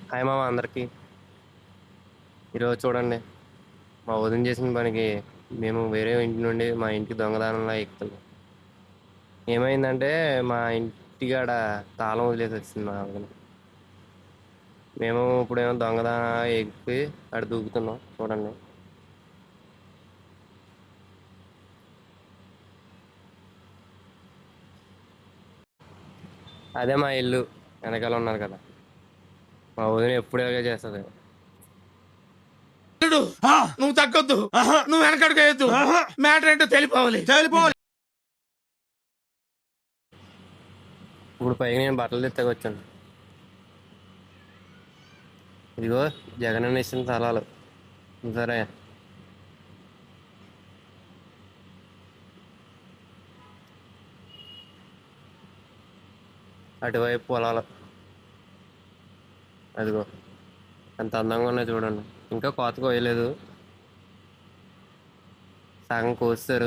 Hi మామ అందరికి. ఈరోజు చూడండి, మా వదిన చేసిన పనికి మేము వేరే ఇంటి నుండి మా ఇంటికి దొంగదానంలా ఎక్కుతున్నాం. ఏమైందంటే మా ఇంటికాడ తాళం వదిలేసి వచ్చింది మా వదిన. మేము ఇప్పుడేమో దొంగదాన ఎక్కి అక్కడ దూకుతున్నాం చూడండి. అదే మా ఇల్లు, వెనకాల ఉన్నారు కదా. మా వదిన ఎప్పుడు ఇలాగే చేస్తుంది. అల్లుడు, నువ్వు తగ్గొద్దు, నువ్వు వెనకడుగు వేయొద్దు. మ్యాటర్ ఏంటో తెలిపోవాలి. ఇప్పుడు పైకి నేను బట్టలు తెత్తగా వచ్చాను. ఇదిగో జగన్ అన్న ఇచ్చిన స్థలాలు సరే. అటువైపు పొలాలు అదిగో ఎంత అందంగా ఉన్నాయి చూడండి. ఇంకా కోత కోయలేదు, సగం కోస్తారు.